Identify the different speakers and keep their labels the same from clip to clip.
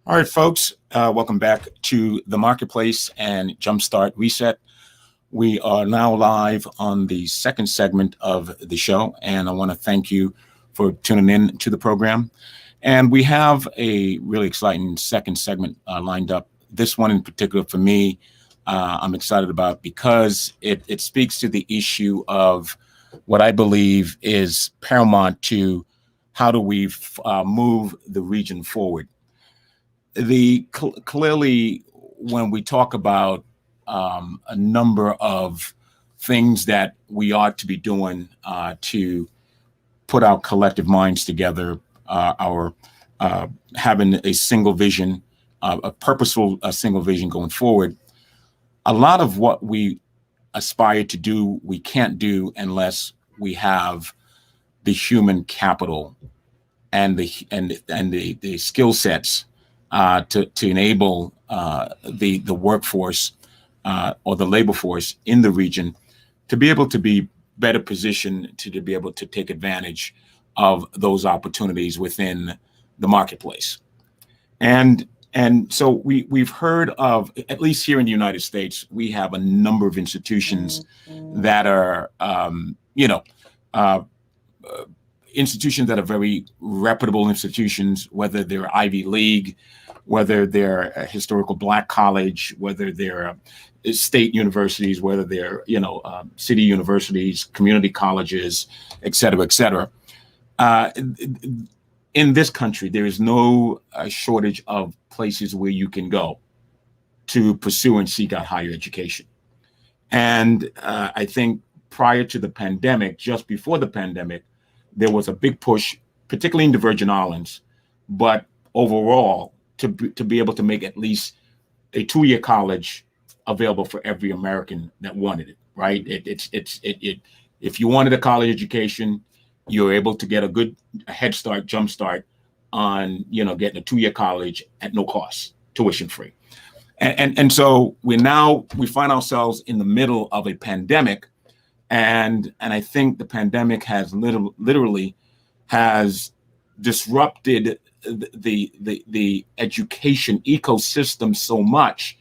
Speaker 1: All right, folks, welcome back to the Marketplace and Jumpstart Reset. We are now live on the second segment of the show, and I want to thank you for tuning in to the program. And we have a really exciting second segment lined up. This one in particular for me, I'm excited about because it speaks to the issue of what I believe is paramount to how do we move the region forward. Clearly, when we talk about a number of things that we ought to be doing to put our collective minds together, our having a single vision, a purposeful single vision going forward, a lot of what we aspire to do, we can't do unless we have the human capital and the skill sets to enable the workforce or the labor force in the region to be able to be better positioned to be able to take advantage of those opportunities within the marketplace. And so we've heard of, at least here in the United States, we have a number of institutions that are, institutions that are very reputable institutions, whether they're Ivy League, whether they're a historical Black college, whether they're state universities, whether they're, city universities, community colleges, et cetera, et cetera. In this country, there is no shortage of places where you can go to pursue and seek out higher education. And I think prior to the pandemic, just before the pandemic, there was a big push, particularly in the Virgin Islands, but overall, to be able to make at least a 2-year college available for every American that wanted it. Right? If you wanted a college education, you're able to get a good head start, jump start on getting a 2-year college at no cost, tuition free. And so we find ourselves in the middle of a pandemic. And I think the pandemic has literally has disrupted the education ecosystem so much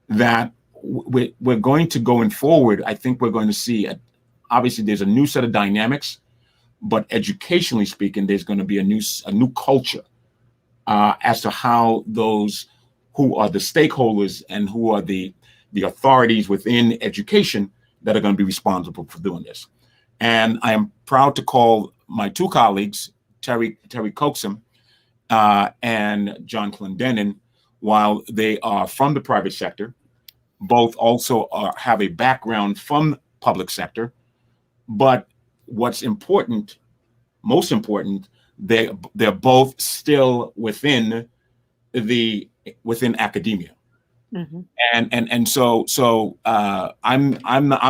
Speaker 1: that we're going to going forward. I think we're going to see, obviously, there's a new set of dynamics, but educationally speaking, there's going to be a new culture as to how those who are the stakeholders and who are the authorities within education that are going to be responsible for doing this. And I am proud to call my two colleagues, Terry Coxum and John Clendenin, while they are from the private sector, both also have a background from public sector. But what's important, most important, they're both still within academia. Mm-hmm. And so I'm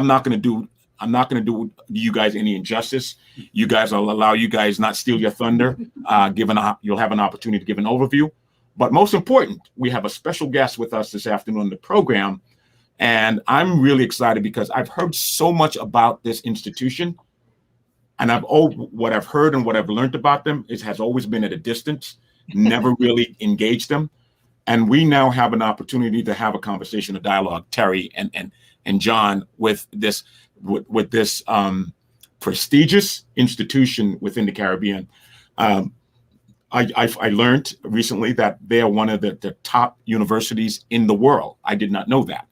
Speaker 1: not going to do you guys any injustice. You guys, I'll allow you guys not steal your thunder. You'll have an opportunity to give an overview. But most important, we have a special guest with us this afternoon on the program, and I'm really excited because I've heard so much about this institution, and what I've heard and what I've learned about them has always been at a distance, never really engaged them. And we now have an opportunity to have a conversation, a dialogue, Terry and John, with this prestigious institution within the Caribbean. I learned recently that they are one of the top universities in the world. I did not know that.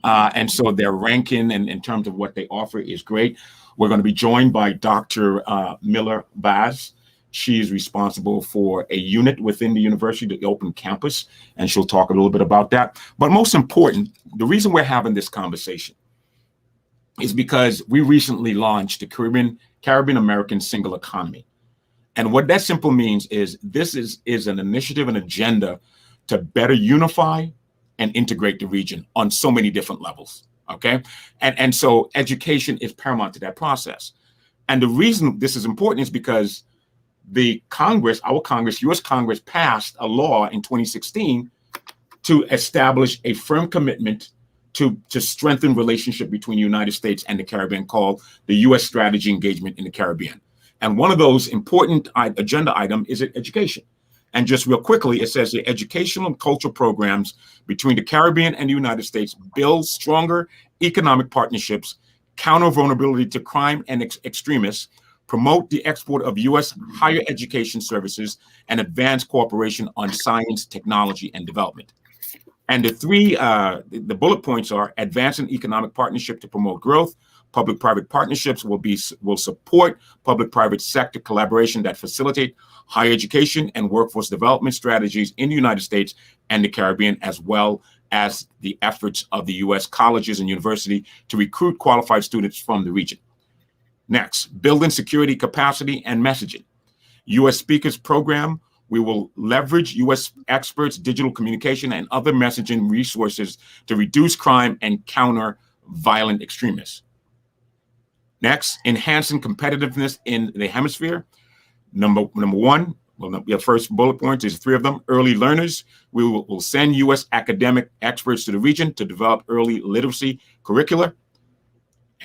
Speaker 1: And so their ranking and in terms of what they offer is great. We're going to be joined by Dr. Miller Baz. She is responsible for a unit within the university, the open campus, and she'll talk a little bit about that. But most important, the reason we're having this conversation is because we recently launched the Caribbean American Single Economy. And what that simply means is this is an initiative, an agenda to better unify and integrate the region on so many different levels. Okay. And so education is paramount to that process. And the reason this is important is because the Congress, our Congress, US Congress, passed a law in 2016 to establish a firm commitment to strengthen relationship between the United States and the Caribbean, called the US Strategy Engagement in the Caribbean. And one of those important agenda items is education. And just real quickly, it says the educational and cultural programs between the Caribbean and the United States build stronger economic partnerships, counter vulnerability to crime and extremists, promote the export of U.S. higher education services, and advance cooperation on science, technology, and development. And the bullet points are: advancing economic partnership to promote growth. Public-private partnerships will support public-private sector collaboration that facilitate higher education and workforce development strategies in the United States and the Caribbean, as well as the efforts of the U.S. colleges and university to recruit qualified students from the region. Next, building security capacity and messaging. U.S. Speakers Program, we will leverage U.S. experts, digital communication, and other messaging resources to reduce crime and counter violent extremists. Next, enhancing competitiveness in the hemisphere. Number one, your first bullet point is 3 of them. Early learners. We will send U.S. academic experts to the region to develop early literacy curricula.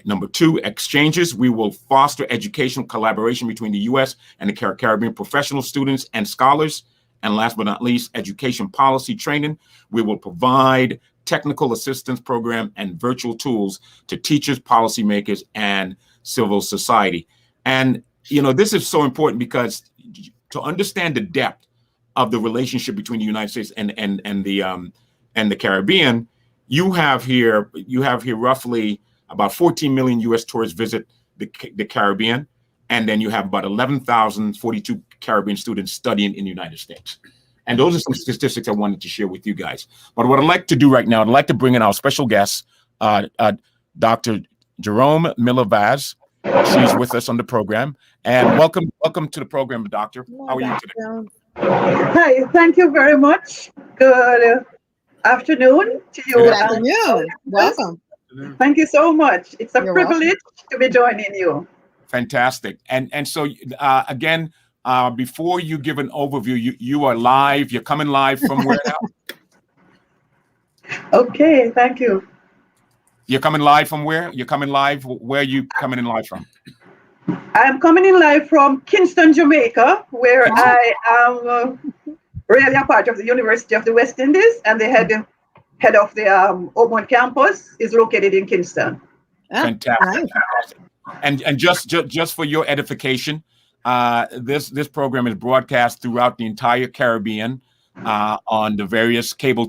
Speaker 1: Number 2, exchanges. We will foster educational collaboration between the U.S. and the Caribbean professional students and scholars. And last but not least, education policy training. We will provide technical assistance program and virtual tools to teachers, policymakers, and civil society. And, this is so important because to understand the depth of the relationship between the United States and the Caribbean, you have here roughly about 14 million U.S. tourists visit the Caribbean, and then you have about 11,042 Caribbean students studying in the United States. And those are some statistics I wanted to share with you guys. But what I'd like to do right now, I'd like to bring in our special guest, Dr. Jerome Miller-Vaz. She's with us on the program. And welcome to the program, Doctor. How are you today?
Speaker 2: Hi, thank you very much. Good afternoon to you.
Speaker 3: Good afternoon. Welcome.
Speaker 2: Thank you so much. It's a privilege to be joining you.
Speaker 1: Fantastic. And so again, before you give an overview, you are live. You're coming live from where now?
Speaker 2: Okay, thank you.
Speaker 1: You're coming live from where? You're coming live. Where are you coming in live from?
Speaker 2: I'm coming in live from Kingston, Jamaica, where I am really a part of the University of the West Indies, and the head of the Oakmont campus is located in Kingston.
Speaker 1: Fantastic. And just for your edification, this program is broadcast throughout the entire Caribbean on the various cable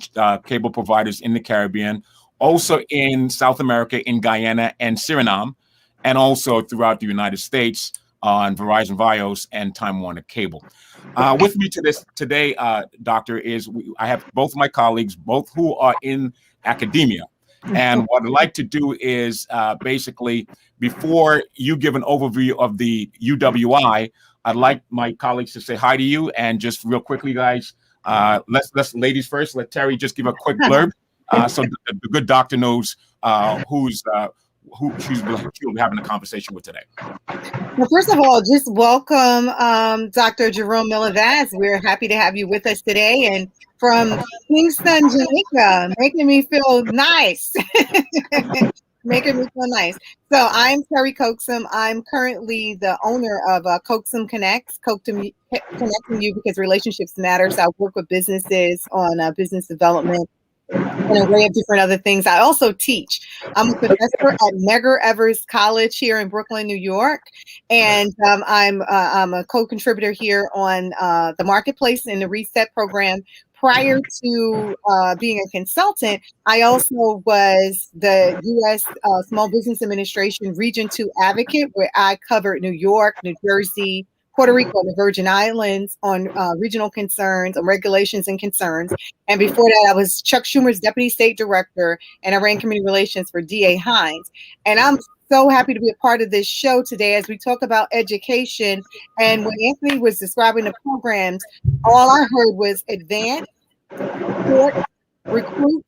Speaker 1: providers in the Caribbean, also in South America, in Guyana and Suriname, and also throughout the United States on Verizon Vios and Time Warner Cable. With me today, Doctor, I have both my colleagues, both who are in academia. And what I'd like to do is basically, before you give an overview of the UWI, I'd like my colleagues to say hi to you. And just real quickly, guys, let's ladies first. Let Terry just give a quick blurb so the good doctor knows who she'll be having a conversation with today.
Speaker 3: Well, first of all, just welcome Dr. Jerome Miller-Vaz. We're happy to have you with us today. And from Kingston, Jamaica, making me feel nice. Making me feel nice. So I'm Terry Coxum. I'm currently the owner of Coxum Connects, connecting you because relationships matter. So I work with businesses on business development and an array of different other things. I also teach. I'm a professor at Medgar Evers College here in Brooklyn, New York. And I'm a co-contributor here on the Marketplace in the Reset program. Prior to being a consultant, I also was the U.S. Small Business Administration Region 2 advocate, where I covered New York, New Jersey, Puerto Rico and the Virgin Islands on regional concerns, on regulations and concerns. And before that, I was Chuck Schumer's Deputy State Director, and I ran Community Relations for D.A. Hines. And I'm so happy to be a part of this show today as we talk about education. And when Anthony was describing the programs, all I heard was advance, support, recruit,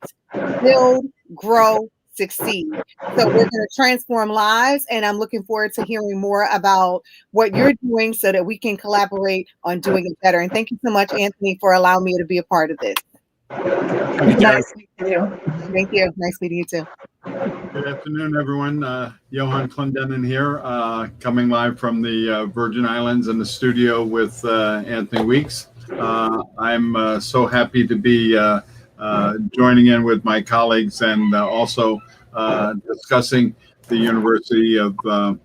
Speaker 3: build, grow, succeed. So we're going to transform lives, and I'm looking forward to hearing more about what you're doing so that we can collaborate on doing it better. And thank you so much, Anthony, for allowing me to be a part of this.
Speaker 2: Nice meeting you.
Speaker 3: Thank you. Nice meeting you too.
Speaker 4: Good afternoon, everyone. Johan Clendenin here, coming live from the Virgin Islands in the studio with Anthony Weeks. I'm so happy to be joining in with my colleagues and also discussing the University of the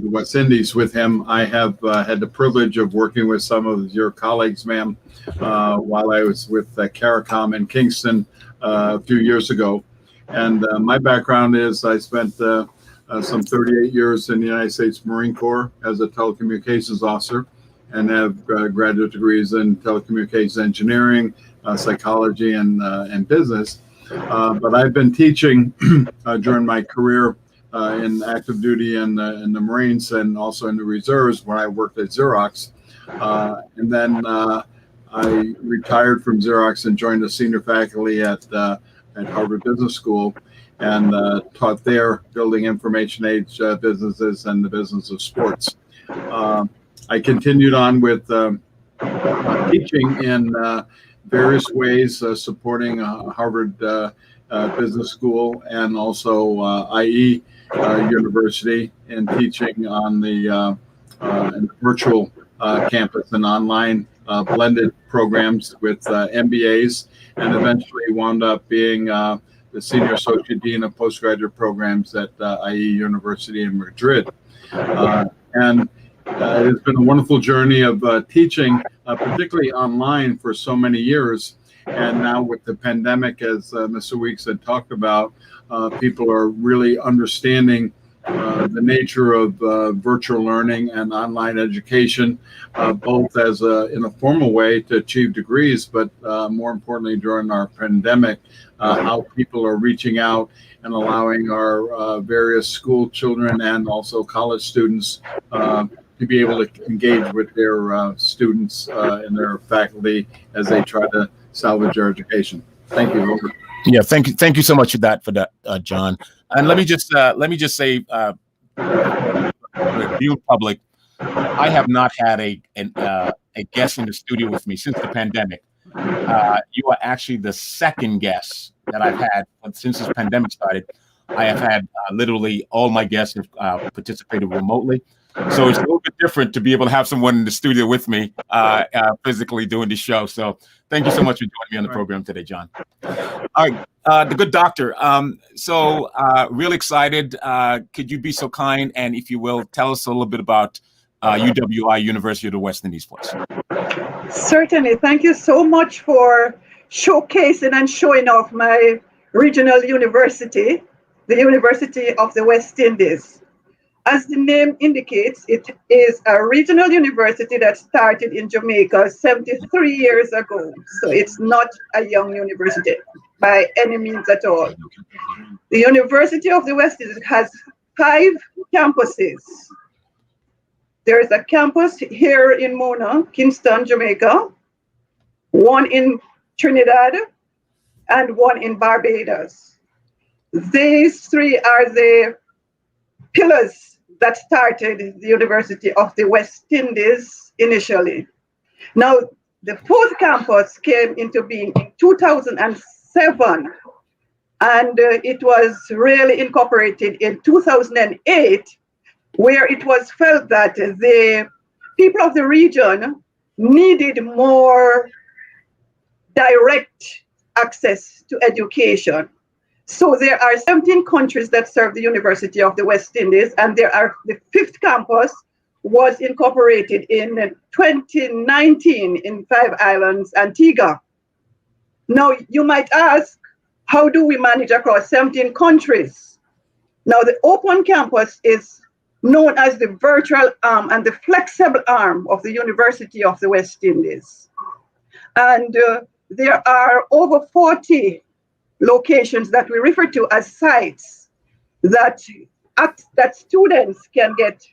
Speaker 4: West Indies with him. I have had the privilege of working with some of your colleagues, ma'am, while I was with CARICOM in Kingston a few years ago. And my background is I spent some 38 years in the United States Marine Corps as a telecommunications officer, and have graduate degrees in telecommunications engineering, psychology, and business. But I've been teaching during my career in active duty in the Marines and also in the reserves when I worked at Xerox. And then I retired from Xerox and joined the senior faculty at Harvard Business School and taught there building information age businesses and the business of sports. I continued on with teaching in various ways, supporting Harvard Business School and also IE University, and teaching on the virtual campus and online blended programs with MBAs, and eventually wound up being the Senior Associate Dean of Postgraduate Programs at IE University in Madrid. And it has been a wonderful journey of teaching, particularly online, for so many years. And now with the pandemic, as Mr. Weeks had talked about, people are really understanding the nature of virtual learning and online education, both as in a formal way to achieve degrees, but more importantly during our pandemic, how people are reaching out and allowing our various school children and also college students to be able to engage with their students and their faculty as they try to salvage their education. Thank you, Robert.
Speaker 1: Yeah, thank you so much for that, John. And let me just say, viewing public, I have not had a guest in the studio with me since the pandemic. You are actually the second guest that I've had since this pandemic started. I have had literally all my guests have participated remotely. So it's a little bit different to be able to have someone in the studio with me physically doing the show. So thank you so much for joining me on the program today, John. All right, the good doctor. So real excited. Could you be so kind and, if you will, tell us a little bit about UWI, University of the West Indies, please?
Speaker 2: Certainly. Thank you so much for showcasing and showing off my regional university, the University of the West Indies. As the name indicates, it is a regional university that started in Jamaica 73 years ago. So it's not a young university by any means at all. The University of the West Indies has 5 campuses. There is a campus here in Mona, Kingston, Jamaica, one in Trinidad, and one in Barbados. These 3 are the pillars that started the University of the West Indies initially. Now, the 4th campus came into being in 2007, and it was really incorporated in 2008, where it was felt that the people of the region needed more direct access to education. So there are 17 countries that serve the University of the West Indies, and the 5th campus was incorporated in 2019 in 5 Islands, Antigua. Now, you might ask, how do we manage across 17 countries? Now, the open campus is known as the virtual arm and the flexible arm of the University of the West Indies. And there are over 40 locations that we refer to as sites that students can get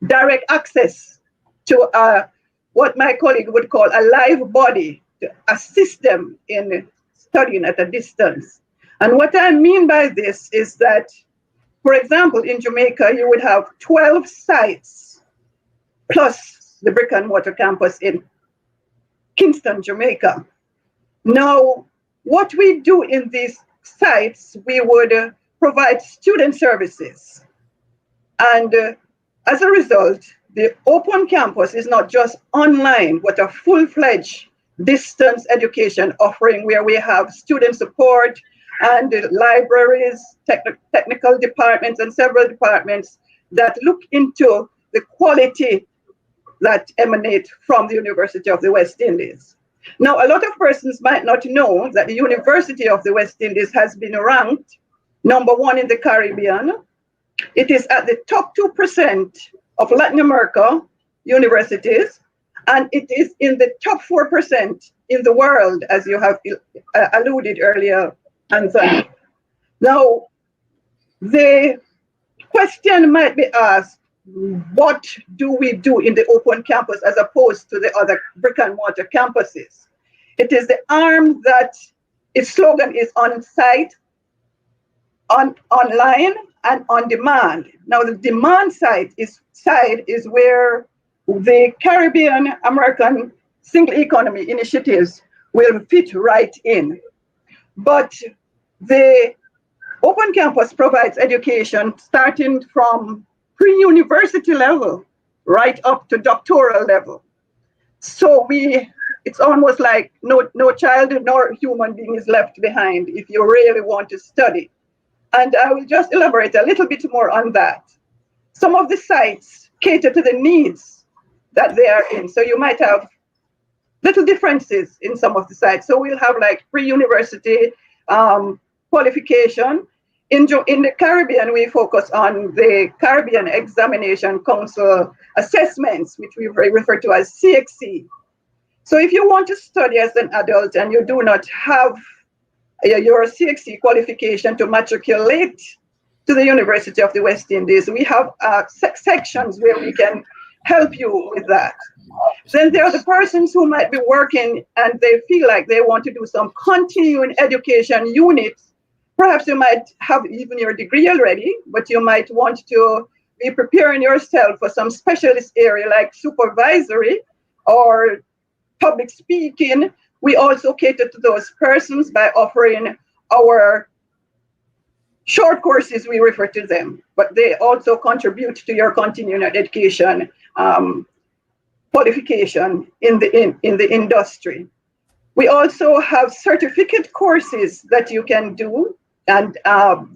Speaker 2: direct access to what my colleague would call a live body to assist them in studying at a distance. And what I mean by this is that, for example, in Jamaica, you would have 12 sites plus the brick and mortar campus in Kingston, Jamaica. Now, what we do in these sites, we would provide student services. And as a result, the open campus is not just online, but a full-fledged distance education offering where we have student support and libraries, technical departments, and several departments that look into the quality that emanate from the University of the West Indies. Now, a lot of persons might not know that the University of the West Indies has been ranked #1 in the Caribbean. It is at the top 2% of Latin America universities, and it is in the top 4% in the world, as you have alluded earlier, Anthony. Now, the question might be asked, what do we do in the open campus as opposed to the other brick and mortar campuses? It is the arm that its slogan is on site, online, and on demand. Now, the demand side is where the Caribbean American single economy initiatives will fit right in. But the open campus provides education starting from pre-university level right up to doctoral level. So it's almost like no child nor human being is left behind if you really want to study. And I will just elaborate a little bit more on that. Some of the sites cater to the needs that they are in. So you might have little differences in some of the sites. So we'll have like pre-university qualification. In the Caribbean, we focus on the Caribbean Examination Council assessments, which we refer to as CXC. So if you want to study as an adult and you do not have your CXC qualification to matriculate to the University of the West Indies, we have sections where we can help you with that. Then there are the persons who might be working and they feel like they want to do some continuing education units. Perhaps you might have even your degree already, but you might want to be preparing yourself for some specialist area like supervisory or public speaking. We also cater to those persons by offering our short courses, we refer to them, but they also contribute to your continuing education qualification in the industry. We also have certificate courses that you can do, and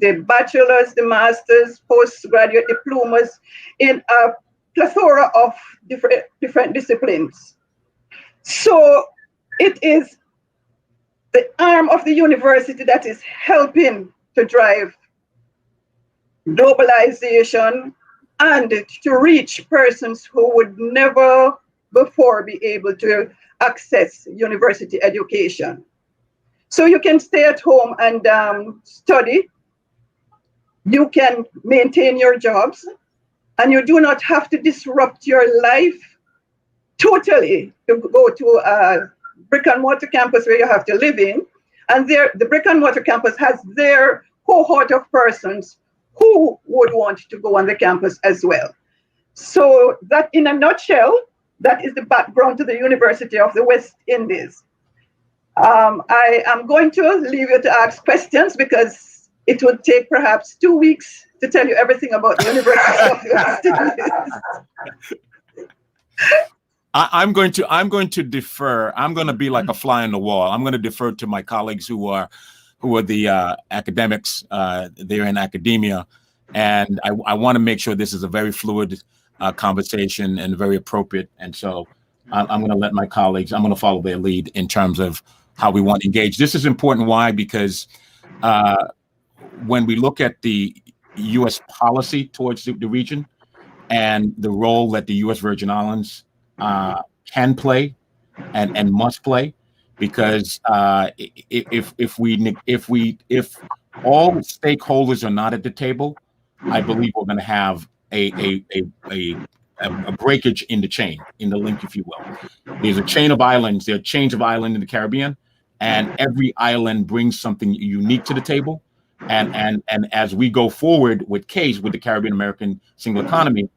Speaker 2: the bachelor's, the master's, postgraduate diplomas in a plethora of different disciplines. So it is the arm of the university that is helping to drive globalization and to reach persons who would never before be able to access university education. So you can stay at home and study. You can maintain your jobs, and you do not have to disrupt your life totally to go to a brick and mortar campus where you have to live in. And there, the brick and mortar campus has their cohort of persons who would want to go on the campus as well. So that, in a nutshell, that is the background to the University of the West Indies. I am going to leave you to ask questions because it would take perhaps 2 weeks to tell you everything about the University of the West Indies.
Speaker 1: I'm going to defer. I'm going to be like a fly on the wall. I'm going to defer to my colleagues who are the academics. They're in academia, and I want to make sure this is a very fluid conversation and very appropriate. And so I'm going to let my colleagues. I'm going to follow their lead in terms of how we want to engage. This is important. Why? Because when we look at the U.S. policy towards the region and the role that the U.S. Virgin Islands can play and must play, because if all stakeholders are not at the table, I believe we're going to have a breakage in the chain, in the link, if you will. There's a chain of islands. There are chains of islands in the Caribbean, and every island brings something unique to the table. And as we go forward with CASE, with the Caribbean American Single Economy,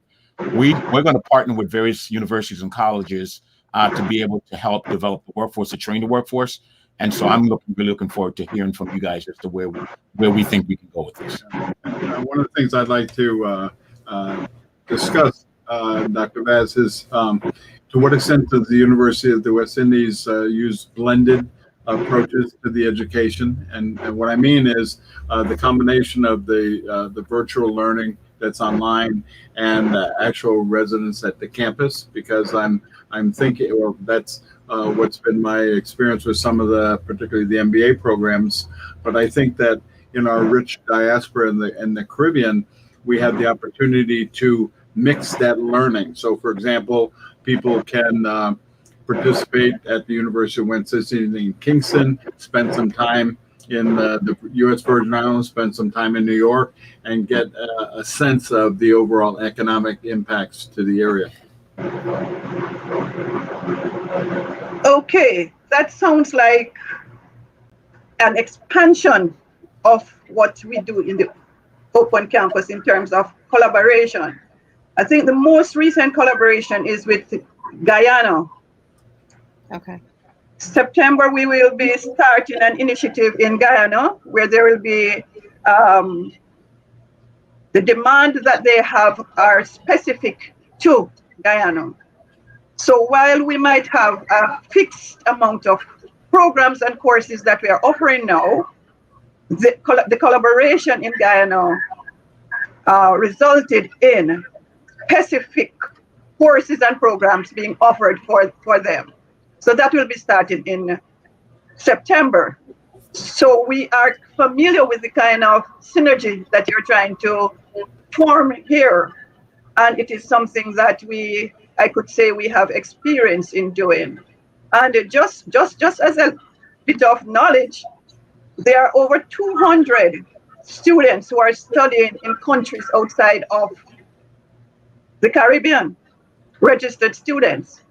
Speaker 1: we're going to partner with various universities and colleges to be able to help develop the workforce, to train the workforce. And so I'm really looking forward to hearing from you guys as to where we think we can go with this.
Speaker 4: One of the things I'd like to discuss, Dr. Vaz, is to what extent does the University of the West Indies use blended approaches to the education? And what I mean is the combination of the virtual learning that's online and actual residence at the campus, because I'm thinking, or that's what's been my experience with some of the, particularly the MBA programs. But I think that in our rich diaspora in the Caribbean, we have the opportunity to mix that learning. So, for example, people can participate at the University of West Indies in Kingston, spend some time in the U.S. Virgin Islands, spend some time in New York, and get a sense of the overall economic impacts to the area.
Speaker 2: Okay, that sounds like an expansion of what we do in the open campus in terms of collaboration. I think the most recent collaboration is with Guyana.
Speaker 3: Okay.
Speaker 2: September, we will be starting an initiative in Guyana where there will be the demand that they have are specific to Guyana. So while we might have a fixed amount of programs and courses that we are offering now, the collaboration in Guyana resulted in specific courses and programs being offered for them. So that will be started in September. So we are familiar with the kind of synergy that you're trying to form here. And it is something that I could say we have experience in doing. And just as a bit of knowledge, there are over 200 students who are studying in countries outside of the Caribbean, registered students.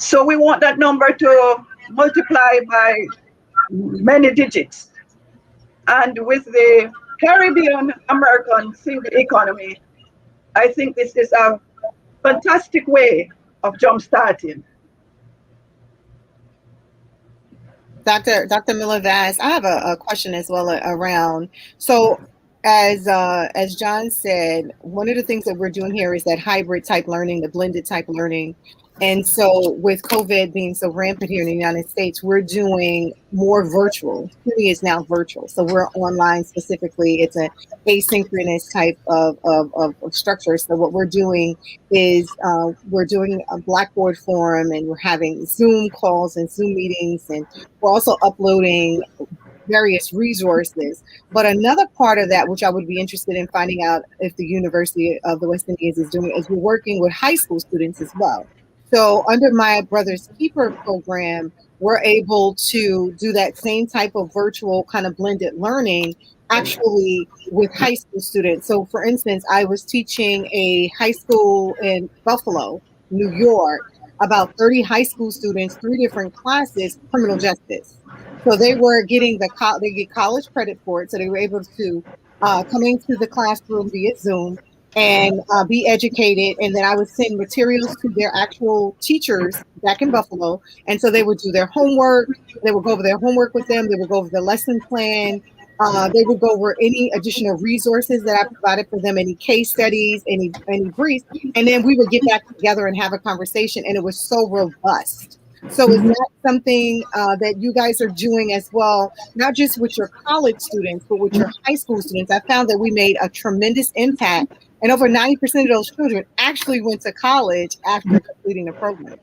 Speaker 2: So we want that number to multiply by many digits. And with the Caribbean American single economy, I think this is a fantastic way of jumpstarting.
Speaker 3: Dr. Miller Vaz, I have a question as well around. So as John said, one of the things that we're doing here is that hybrid type learning, the blended type learning. And so with COVID being so rampant here in the United States, we're doing more virtual. Study is now virtual. So we're online specifically. It's an asynchronous type of structure. So what we're doing is we're doing a Blackboard forum, and we're having Zoom calls and Zoom meetings, and we're also uploading various resources. But another part of that, which I would be interested in finding out if the University of the West Indies is doing, is we're working with high school students as well. So under my Brother's Keeper program, we're able to do that same type of virtual kind of blended learning actually with high school students. So for instance, I was teaching a high school in Buffalo, New York, about 30 high school students, 3 different classes, criminal justice. So they were getting they get college credit for it. So they were able to come into the classroom via Zoom and be educated. And then I would send materials to their actual teachers back in Buffalo. And so they would do their homework. They would go over their homework with them. They would go over the lesson plan. They would go over any additional resources that I provided for them, any case studies, any briefs. And then we would get back together and have a conversation. And it was so robust. So is that something that you guys are doing as well, not just with your college students, but with your high school students? I found that we made a tremendous impact, and over 90% of those children actually went to college after completing the program.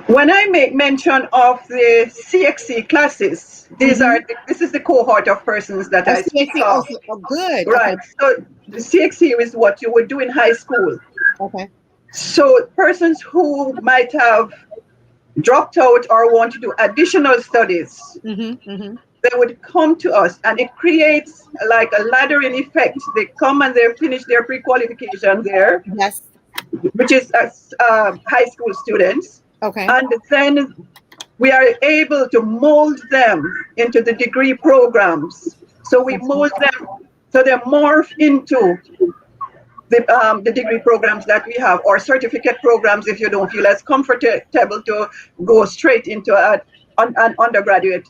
Speaker 2: When I make mention of the CXC classes, this is the cohort of persons that I speak
Speaker 3: CXC,
Speaker 2: of.
Speaker 3: good.
Speaker 2: Right.
Speaker 3: Okay.
Speaker 2: So the CXC is what you would do in high school.
Speaker 3: Okay.
Speaker 2: So persons who might have dropped out or want to do additional studies, they would come to us, and it creates like a laddering effect. They come and they finish their pre-qualification there,
Speaker 3: Yes.
Speaker 2: which is high school students.
Speaker 3: Okay.
Speaker 2: And then we are able to mold them into the degree programs. So we mold them so they morph into the degree programs that we have, or certificate programs if you don't feel as comfortable to go straight into an undergraduate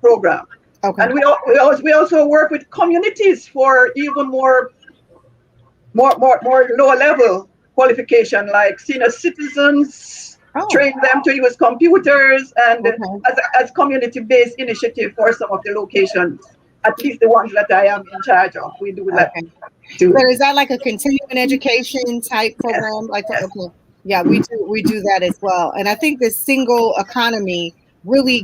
Speaker 2: program.
Speaker 3: Okay.
Speaker 2: And we also work with communities for even more lower level qualification, like senior citizens, train them to use computers, and as community-based initiative for some of the locations, at least the ones that I am in charge of. We do that too.
Speaker 3: So is that like a continuing education type program? Okay. Yeah, we do that as well. And I think this single economy really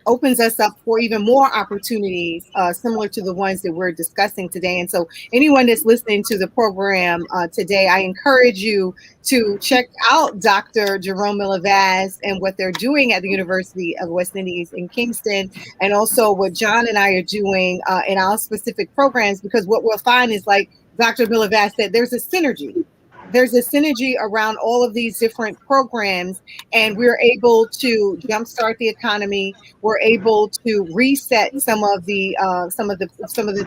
Speaker 3: opens us up for even more opportunities similar to the ones that we're discussing today. And so anyone that's listening to the program today, I encourage you to check out Dr. Jerome Miller-Vaz and what they're doing at the University of West Indies in Kingston, and also what John and I are doing in our specific programs, because what we'll find is, like Dr. Miller-Vaz said, there's a synergy. There's a synergy around all of these different programs, and we're able to jumpstart the economy. We're able to reset some of the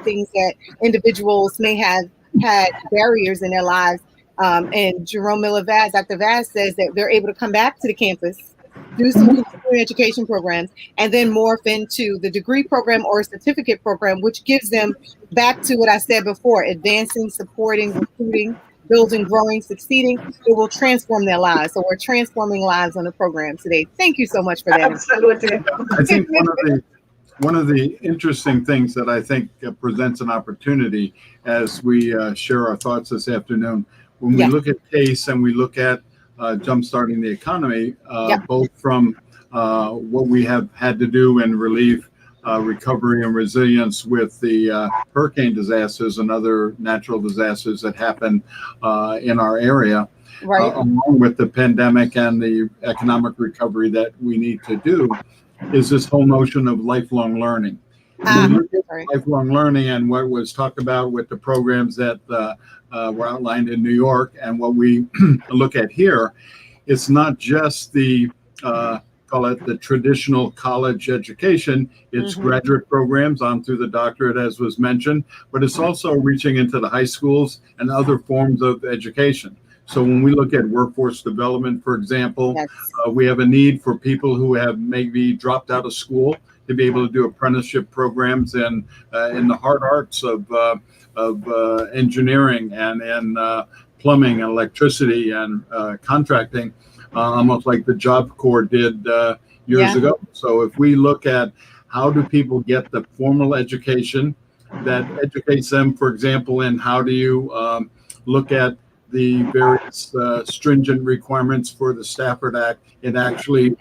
Speaker 3: things that individuals may have had barriers in their lives. And Jerome Miller-Vaz, Dr. Vaz, says that they're able to come back to the campus, do some continuing education programs, and then morph into the degree program or certificate program, which gives them back to what I said before: advancing, supporting, recruiting, building, growing, succeeding. It will transform their lives. So we're transforming lives on the program today. Thank you so much for that.
Speaker 2: Absolutely.
Speaker 4: I think one of the interesting things that I think presents an opportunity as we share our thoughts this afternoon, when we look at CASE and we look at jumpstarting the economy, both from what we have had to do and relieve recovery and resilience with the hurricane disasters and other natural disasters that happen in our area, along with the pandemic and the economic recovery that we need to do, is this whole notion of lifelong learning. Lifelong learning and what was talked about with the programs that were outlined in New York and what we look at here, it's not just the call it the traditional college education. It's graduate programs on through the doctorate, as was mentioned, but it's also reaching into the high schools and other forms of education. So when we look at workforce development, for example, we have a need for people who have maybe dropped out of school to be able to do apprenticeship programs in the hard arts of engineering and plumbing and electricity and contracting. Almost like the Job Corps did years ago. So if we look at how do people get the formal education that educates them, for example, in how do you look at the various stringent requirements for the Stafford Act, and actually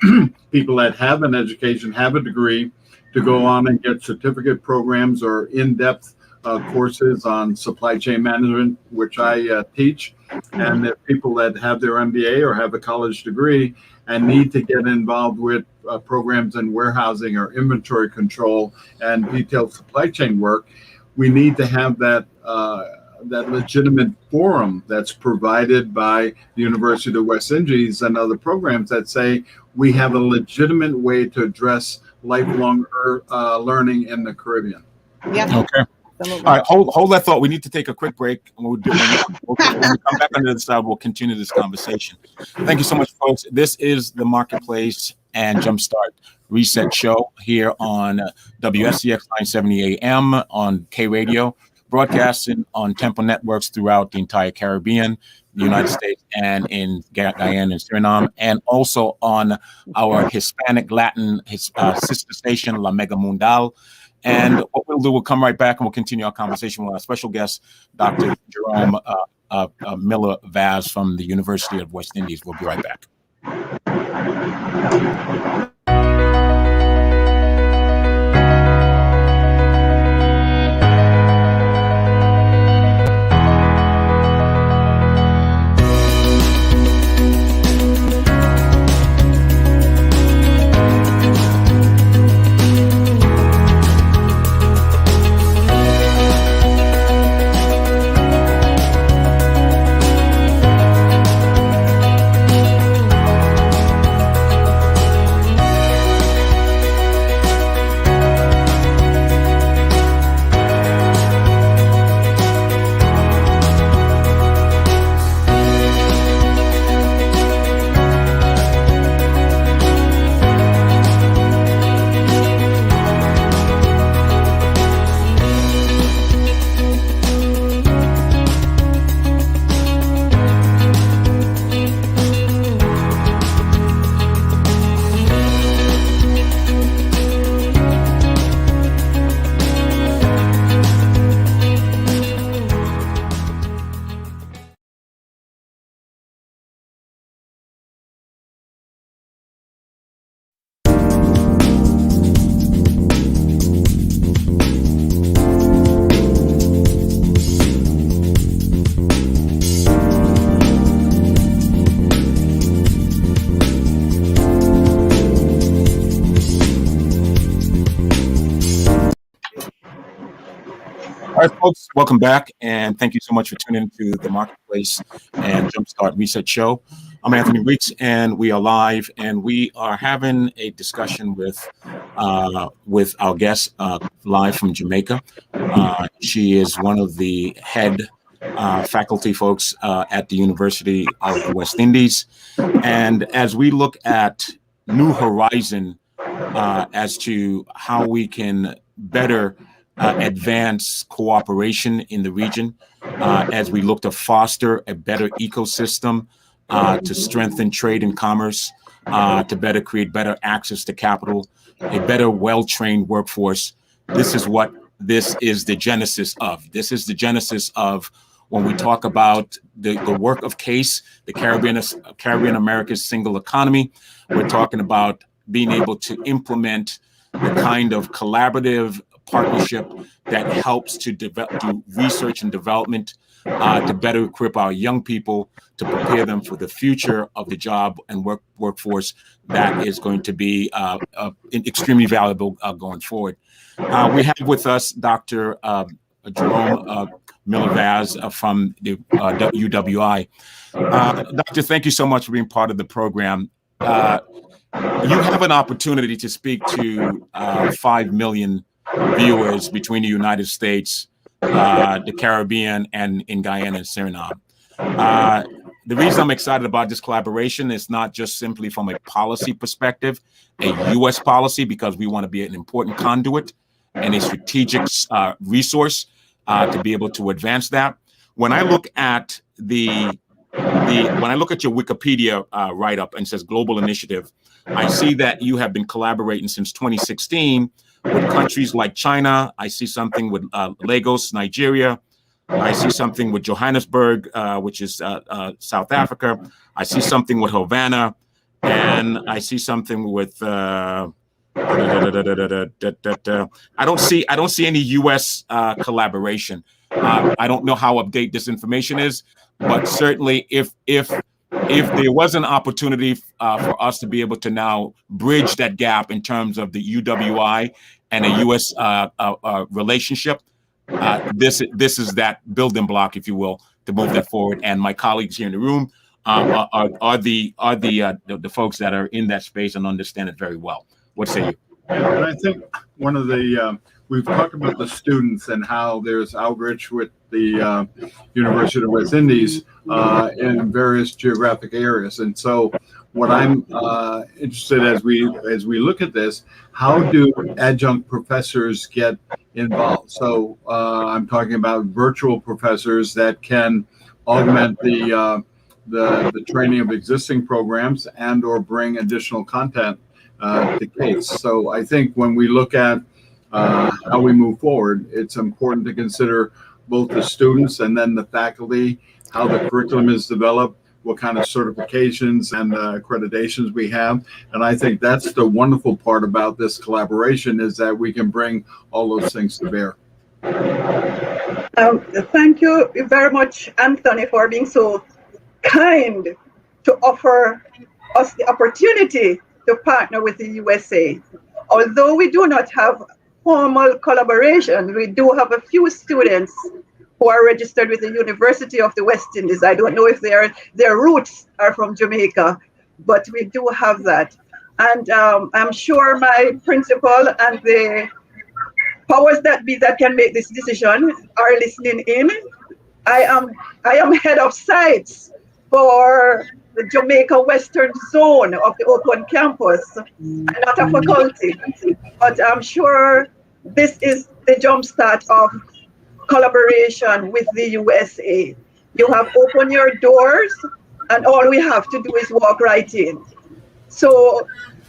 Speaker 4: people that have an education, have a degree, to go on and get certificate programs or in-depth courses on supply chain management, which I teach. And that people that have their MBA or have a college degree and need to get involved with programs in warehousing or inventory control and detailed supply chain work, we need to have that legitimate forum that's provided by the University of the West Indies and other programs that say we have a legitimate way to address lifelong learning in the Caribbean.
Speaker 1: Okay. All right, hold that thought. We need to take a quick break. And when we come back on the other side, we'll continue this conversation. Thank you so much, folks. This is the Marketplace and Jumpstart Reset Show here on WSCX 970 AM on K Radio, broadcasting on Temple networks throughout the entire Caribbean, the United States, and in Guyana and Suriname, and also on our Hispanic Latin sister station, La Mega Mundial. And what we'll do, we'll come right back and we'll continue our conversation with our special guest, Dr. Jerome Miller-Vaz from the University of West Indies. We'll be right back. All right, folks, welcome back, and thank you so much for tuning into the Marketplace and Jumpstart Reset Show. I'm Anthony Weeks, and we are live, and we are having a discussion with our guest live from Jamaica. She is one of the head faculty folks at the University of the West Indies, and as we look at New Horizon as to how we can better advance cooperation in the region as we look to foster a better ecosystem to strengthen trade and commerce, to better create better access to capital, a better well-trained workforce. This is what this is the genesis of. This is the genesis of when we talk about the work of CASE, the Caribbean America's single economy. We're talking about being able to implement the kind of collaborative partnership that helps to do research and development to better equip our young people, to prepare them for the future of the job and workforce that is going to be extremely valuable going forward. We have with us Dr. Jerome Miller-Vaz from the UWI. Doctor, thank you so much for being part of the program. You have an opportunity to speak to 5 million viewers between the United States, the Caribbean, and in Guyana and Suriname. The reason I'm excited about this collaboration is not just simply from a policy perspective, a U.S. policy, because we want to be an important conduit and a strategic resource to be able to advance that. When I look at when I look at your Wikipedia write-up and it says Global Initiative, I see that you have been collaborating since 2016 with countries like China. I see something with Lagos, Nigeria. I see something with Johannesburg, which is South Africa. I see something with Havana, and I see something with I don't see any U.S. collaboration. I don't know how update this information is, but certainly if there was an opportunity for us to be able to now bridge that gap in terms of the UWI and a U.S. Relationship, this is that building block, if you will, to move that forward. And my colleagues here in the room are the folks that are in that space and understand it very well. What say you?
Speaker 4: And I think one of the we've talked about the students and how there's outreach with the University of the West Indies in various geographic areas. And so what I'm interested as we look at this, how do adjunct professors get involved? So I'm talking about virtual professors that can augment the training of existing programs and or bring additional content to CASE. So I think when we look at how we move forward, it's important to consider both the students and then the faculty, how the curriculum is developed, what kind of certifications and accreditations we have. And I think that's the wonderful part about this collaboration, is that we can bring all those things to bear.
Speaker 2: Thank you very much, Anthony, for being so kind to offer us the opportunity to partner with the USA. Although we do not have formal collaboration, we do have a few students who are registered with the University of the West Indies. I don't know if their roots are from Jamaica, but we do have that. And I'm sure my principal and the powers that be that can make this decision are listening in. I am head of sites for the Jamaica Western Zone of the Open Campus. I'm not a faculty, but I'm sure this is the jumpstart of collaboration with the USA. You have opened your doors, and all we have to do is walk right in. So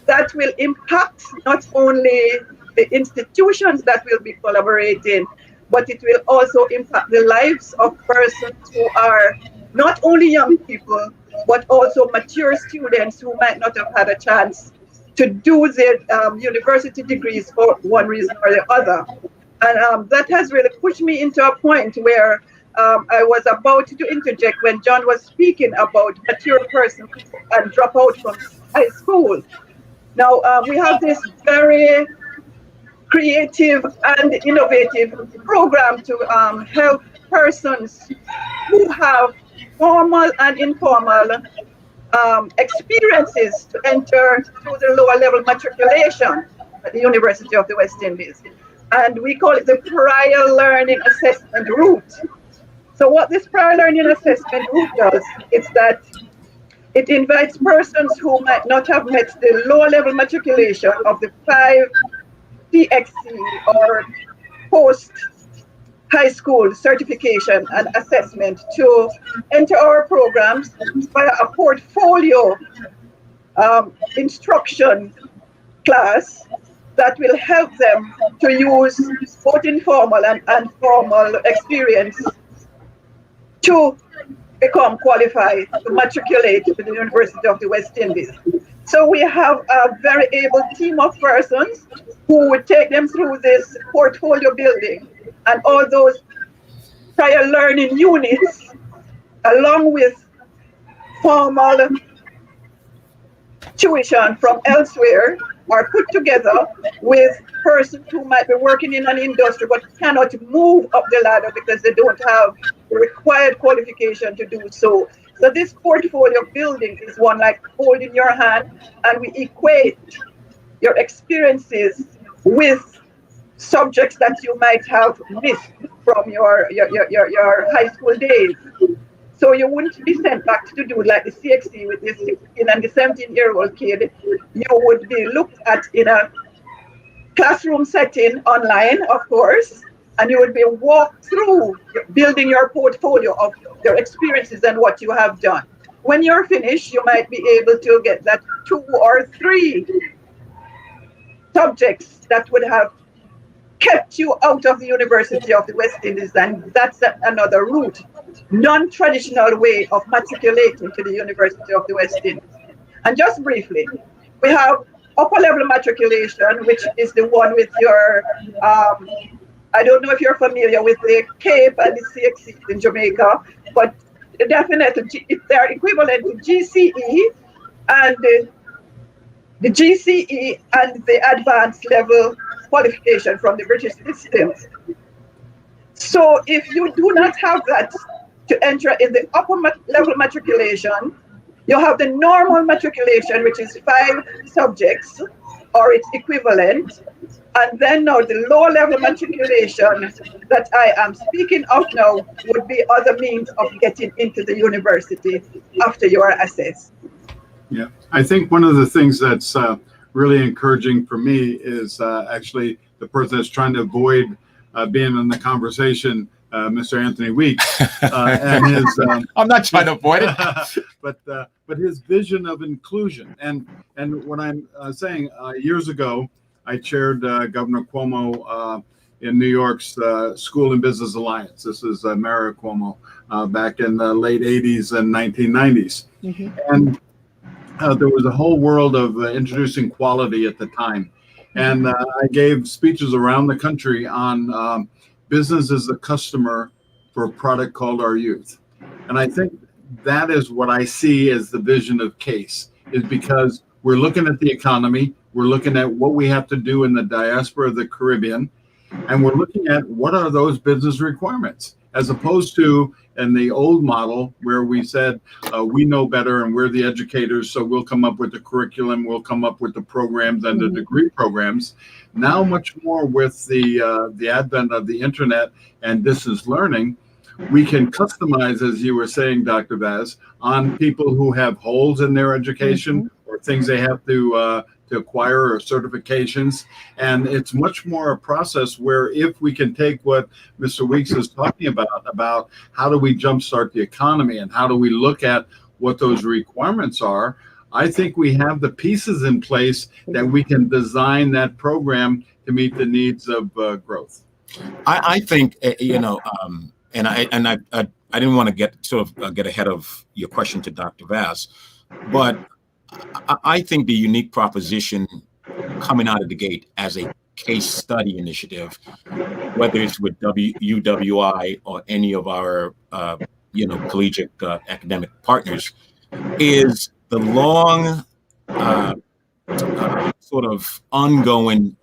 Speaker 2: that will impact not only the institutions that will be collaborating, but it will also impact the lives of persons who are not only young people, but also mature students who might not have had a chance to do their university degrees for one reason or the other. And that has really pushed me into a point where I was about to interject when John was speaking about mature persons and drop out from high school. Now, we have this very creative and innovative program to help persons who have formal and informal experiences to enter through the lower level matriculation at the University of the West Indies. And we call it the prior learning assessment route. So what this prior learning assessment route does is that it invites persons who might not have met the lower level matriculation of the 5 CXC or post high school certification and assessment to enter our programs via a portfolio instruction class that will help them to use both informal and formal experience to become qualified to matriculate to the University of the West Indies. So we have a very able team of persons who would take them through this portfolio building and all those prior learning units, along with formal tuition from elsewhere, are put together with persons who might be working in an industry but cannot move up the ladder because they don't have the required qualification to do so. So this portfolio building is one like holding your hand, and we equate your experiences with subjects that you might have missed from your high school days. So you wouldn't be sent back to do like the CXC with the 16 and the 17-year-old kid. You would be looked at in a classroom setting online, of course, and you would be walked through building your portfolio of your experiences and what you have done. When you're finished, you might be able to get that 2 or 3 subjects that would have kept you out of the University of the West Indies, and that's another route, non-traditional way of matriculating to the University of the West Indies. And just briefly, we have upper level matriculation, which is the one with your, I don't know if you're familiar with the CAPE and the CXC in Jamaica, but definitely they're equivalent to GCE, and the GCE and the advanced level qualification from the British system. So if you do not have that to enter in the upper level matriculation, you have the normal matriculation, which is 5 subjects or its equivalent. And then now the lower level matriculation that I am speaking of now would be other means of getting into the university after you are assessed.
Speaker 4: Yeah, I think one of the things that's really encouraging for me is actually the person that's trying to avoid being in the conversation, Mr. Anthony Weeks, and his.
Speaker 1: I'm not trying to avoid it,
Speaker 4: but his vision of inclusion, and what I'm saying, years ago, I chaired Governor Cuomo in New York's School and Business Alliance. This is Mayor Cuomo back in the late 80s and 1990s. And there was a whole world of introducing quality at the time. And I gave speeches around the country on business as the customer for a product called Our Youth. And I think that is what I see as the vision of CASE, is because we're looking at the economy, we're looking at what we have to do in the diaspora of the Caribbean, and we're looking at what are those business requirements, as opposed to in the old model where we said we know better and we're the educators, so we'll come up with the curriculum, we'll come up with the programs and the degree programs. Now much more with the advent of the internet and distance learning, we can customize, as you were saying, Dr. Vaz, on people who have holes in their education or things they have to acquire or certifications. And it's much more a process where if we can take what Mr. Weeks is talking about how do we jumpstart the economy and how do we look at what those requirements are, I think we have the pieces in place that we can design that program to meet the needs of growth.
Speaker 1: I think, and I didn't want to get ahead of your question to Dr. Vaz, but I think the unique proposition coming out of the gate as a case study initiative, whether it's with UWI or any of our collegiate academic partners, is the long sort of ongoing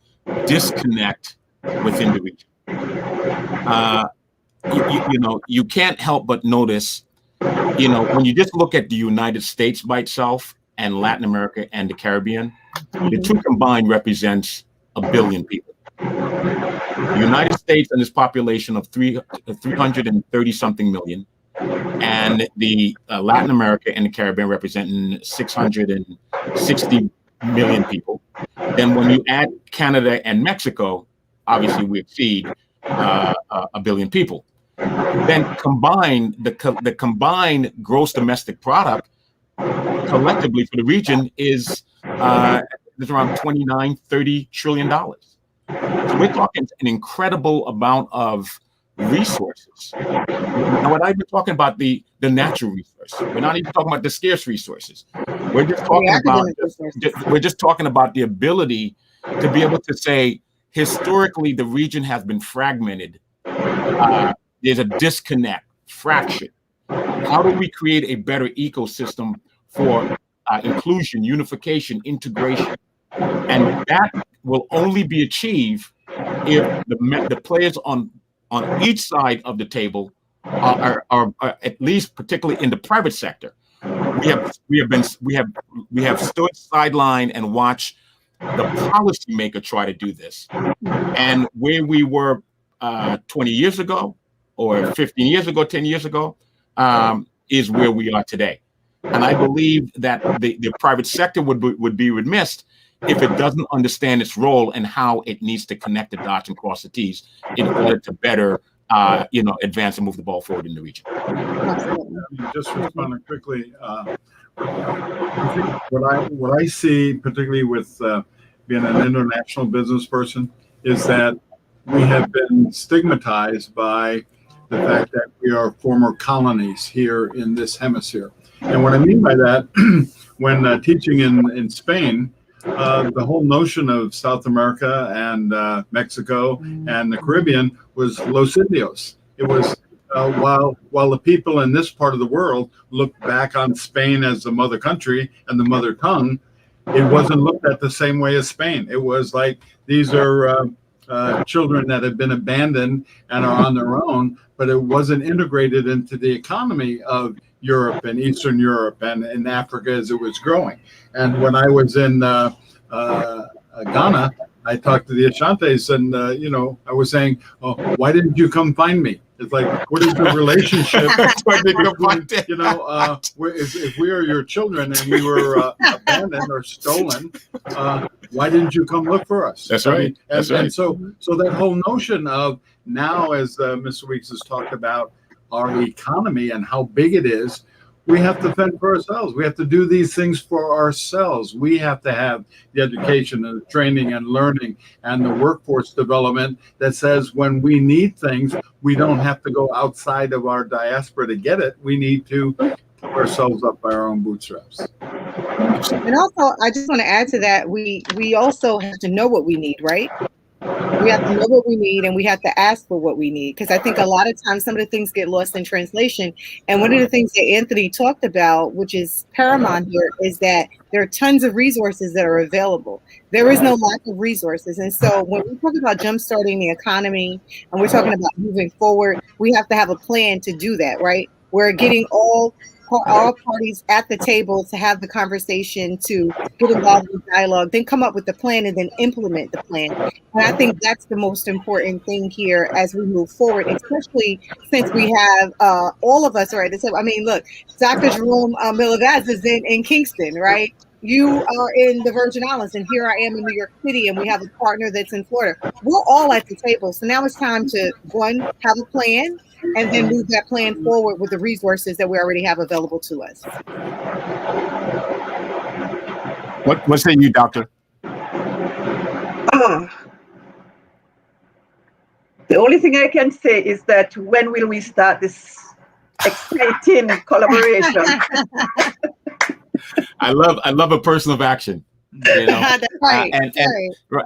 Speaker 1: disconnect within the region. You can't help but notice, when you just look at the United States by itself and Latin America and the Caribbean, the two combined represents 1 billion people. The United States and its population of 330 something million, and the Latin America and the Caribbean representing 660 million people. Then when you add Canada and Mexico, obviously we exceed 1 billion people. Then combine the combined gross domestic product collectively for the region is around 29-30 trillion dollars. So we're talking an incredible amount of resources. And we're not even talking about the natural resource. We're not even talking about the scarce resources. We're just talking about the ability to be able to say, historically, the region has been fragmented. There's a disconnect, fraction. How do we create a better ecosystem for inclusion, unification, integration? And that will only be achieved if the players on each side of the table are at least, particularly in the private sector. We have stood sideline and watched the policymaker try to do this. And where we were 20 years ago, or 15 years ago, 10 years ago, is where we are today. And I believe that the private sector would be remiss if it doesn't understand its role and how it needs to connect the dots and cross the T's in order to better advance and move the ball forward in the region.
Speaker 4: Just responding quickly, I think what I see, particularly with being an international business person, is that we have been stigmatized by the fact that we are former colonies here in this hemisphere. And what I mean by that, when teaching in Spain, the whole notion of South America and Mexico and the Caribbean was Los Indios. It was while the people in this part of the world look back on Spain as the mother country and the mother tongue, it wasn't looked at the same way as Spain. It was like, these are children that have been abandoned and are on their own, but it wasn't integrated into the economy of Europe and Eastern Europe and in Africa as it was growing. And when I was in Ghana, I talked to the Ashantes, and I was saying, "Oh, why didn't you come find me?" It's like, what is the relationship? If we are your children and we were abandoned or stolen, why didn't you come look for us?
Speaker 1: That's right.
Speaker 4: And so that whole notion of now, as Mr. Weeks has talked about our economy and how big it is, We have to fend for ourselves. We have to do these things for ourselves. We have to have the education and the training and learning and the workforce development that says when we need things, we don't have to go outside of our diaspora to get it. We need to pull ourselves up by our own bootstraps.
Speaker 3: And also, I just want to add to that, we also have to know what we need, right? We have to know what we need, and we have to ask for what we need, because I think a lot of times some of the things get lost in translation. And one of the things that Anthony talked about, which is paramount here, is that there are tons of resources that are available. There is no lack of resources. And so when we talk about jumpstarting the economy and we're talking about moving forward, we have to have a plan to do that, right? We're getting all parties at the table to have the conversation, to get involved in dialogue, then come up with the plan and then implement the plan. And I think that's the most important thing here as we move forward, especially since we have all of us are at the table. I mean, look, Dr. Jerome Milavaz is in Kingston, right? You are in the Virgin Islands, and here I am in New York City, and we have a partner that's in Florida. We're all at the table. So now it's time to, one, have a plan, and then move that plan forward with the resources that we already have available to us.
Speaker 1: What say you, Doctor?
Speaker 2: The only thing I can say is that when will we start this exciting collaboration?
Speaker 1: I love a person of action. You know?
Speaker 3: That's right.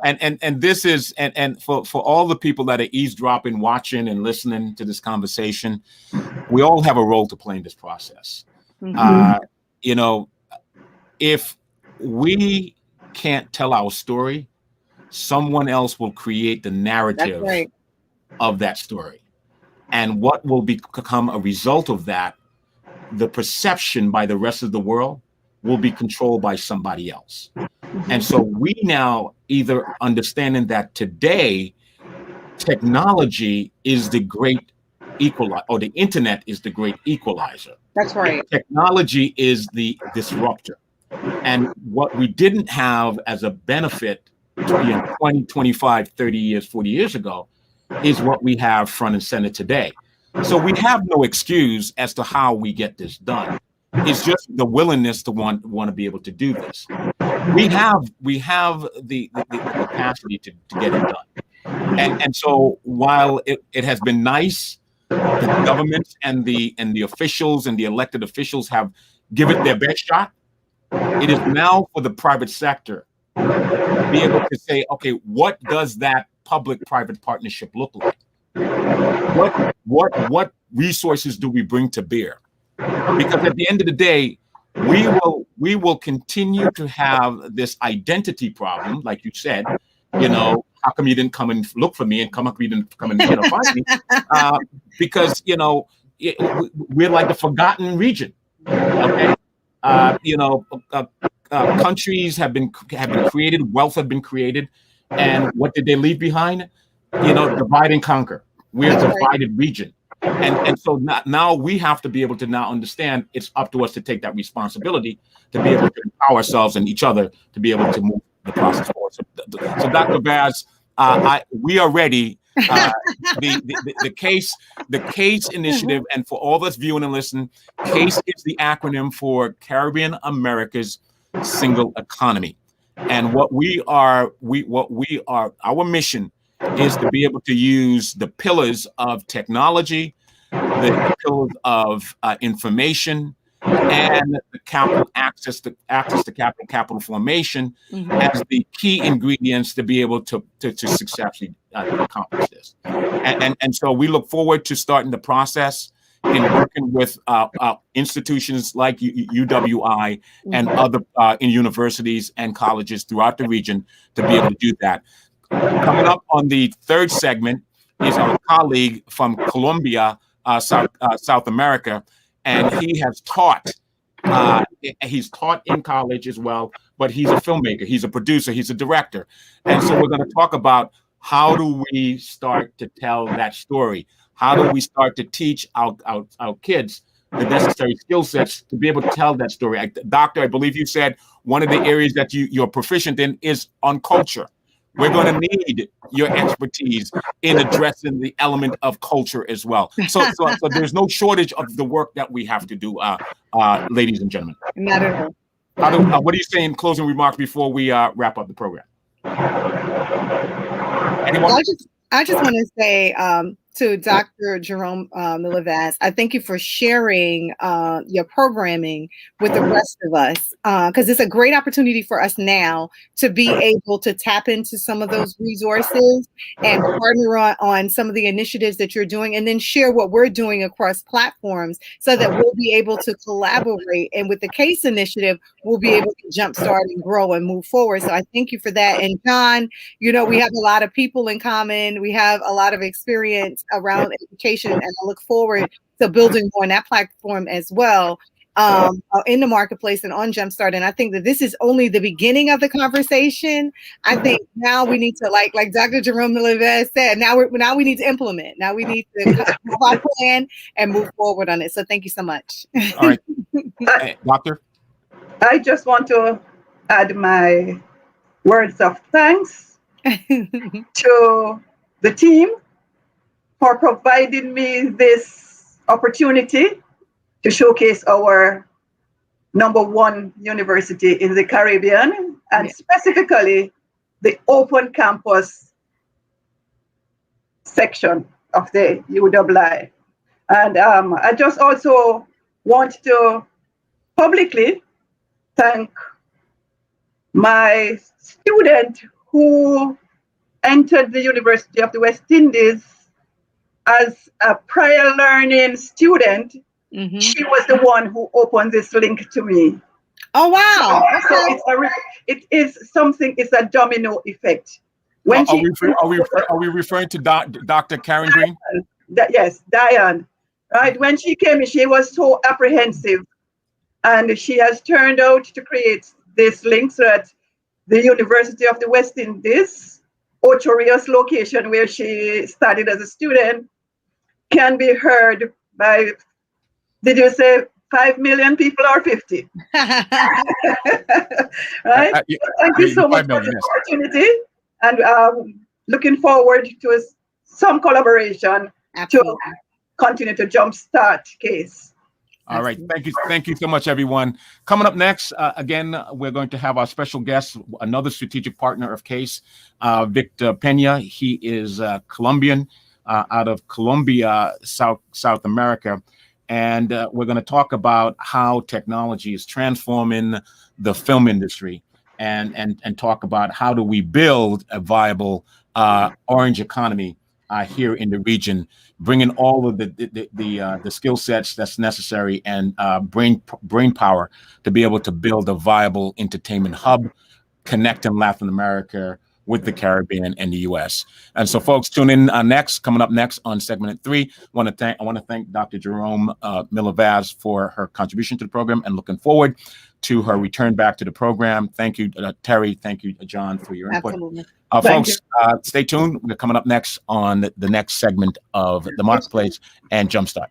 Speaker 1: And this is and for all the people that are eavesdropping, watching, and listening to this conversation, we all have a role to play in this process.
Speaker 3: Mm-hmm.
Speaker 1: You know, if we can't tell our story, someone else will create the narrative of that story, and what will become a result of that, the perception by the rest of the world will be controlled by somebody else. And so we now either understanding that today technology is the great equalizer, or the internet is the great equalizer.
Speaker 3: That's right.
Speaker 1: Technology is the disruptor. And what we didn't have as a benefit 20, 25, 30 years, 40 years ago is what we have front and center today. So we have no excuse as to how we get this done. It's just the willingness to want to be able to do this. We have the capacity to get it done. And so while it has been nice, the government and the officials and the elected officials have given it their best shot, it is now for the private sector to be able to say, okay, what does that public-private partnership look like? What resources do we bring to bear? Because at the end of the day, we will continue to have this identity problem, like you said. You know, how come you didn't come and look for me, and come up you didn't come and find me? Because we're like the forgotten region. Okay, countries have been created, wealth have been created, and what did they leave behind? Divide and conquer. We're a divided region. And so now we have to be able to now understand it's up to us to take that responsibility to be able to empower ourselves and each other to be able to move the process forward. So Dr. Vaz, we are ready. The CASE initiative, and for all that's viewing and listening, CASE is the acronym for Caribbean America's Single Economy. And what we are, our mission is to be able to use the pillars of technology, the pillars of information, and the capital access to capital formation as the key ingredients to be able to successfully accomplish this. And so we look forward to starting the process in working with institutions like UWI and other in universities and colleges throughout the region to be able to do that. Coming up on the third segment is our colleague from Colombia, South America, and he has taught. He's taught in college as well, but he's a filmmaker, he's a producer, he's a director. And so we're going to talk about how do we start to tell that story? How do we start to teach our kids the necessary skill sets to be able to tell that story? Doctor, I believe you said one of the areas that you're proficient in is on culture. we're going to need your expertise in addressing the element of culture as well. So there's no shortage of the work that we have to do, ladies and gentlemen.
Speaker 3: Not at all.
Speaker 1: What do you say in closing remarks before we wrap up the program? Anyone?
Speaker 3: I just want to say to Dr. Jerome Miller-Vaz, I thank you for sharing your programming with the rest of us, because it's a great opportunity for us now to be able to tap into some of those resources and partner on some of the initiatives that you're doing, and then share what we're doing across platforms so that we'll be able to collaborate. And with the CASE initiative, we'll be able to jumpstart and grow and move forward. So I thank you for that. And John, you know, we have a lot of people in common. We have a lot of experience around education, and I look forward to building more on that platform as well, in the marketplace and on Jumpstart. And I think that this is only the beginning of the conversation. I think now we need to, like Dr. Jerome Miller said, now we need to implement. Now we need to have our plan and move forward on it. So thank you so much.
Speaker 1: All right, Doctor.
Speaker 2: I just want to add my words of thanks to the team for providing me this opportunity to showcase our #1 university in the Caribbean, and specifically the open campus section of the UWI. And I just also want to publicly thank my student who entered the University of the West Indies as a prior learning student. Mm-hmm. She was the one who opened this link to me.
Speaker 3: Oh, wow.
Speaker 2: So it's a domino effect.
Speaker 1: When are we referring to Dr. Karen Green?
Speaker 2: Yes, Diane. Right. When she came in, she was so apprehensive, and she has turned out to create this link so that the University of the West Indies, Ocho Rios location where she studied as a student, can be heard by, did you say 5 million people or 50? Right? Thank you so much for the opportunity, and looking forward to some collaboration. Absolutely. To continue to jumpstart CASE.
Speaker 1: All right. Thank you so much, everyone. Coming up next, again, we're going to have our special guest, another strategic partner of CASE, Victor Pena. He is Colombian, out of Colombia, South America. And we're going to talk about how technology is transforming the film industry, and talk about how do we build a viable orange economy here in the region, bringing all of the skill sets that's necessary and brain power to be able to build a viable entertainment hub, connecting Latin America with the Caribbean and the U.S. And so, folks, tune in next. Coming up next on segment 3, I want to thank Dr. Jerome Miller-Vaz for her contribution to the program, and looking forward to her return back to the program. Thank you, Terry. Thank you, John, for your input.
Speaker 3: Absolutely.
Speaker 1: Folks, stay tuned. We're coming up next on the next segment of The Marketplace and Jumpstart.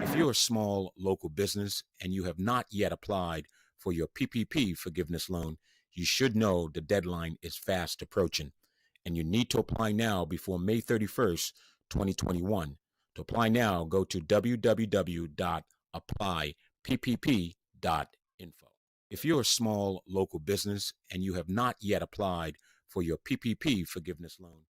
Speaker 1: If you're a small local business and you have not yet applied for your PPP forgiveness loan,
Speaker 5: you should know the deadline is fast approaching, and you need to apply now before May 31st, 2021. To apply now, go to www.applyppp.info. If you're a small local business and you have not yet applied for your PPP forgiveness loan,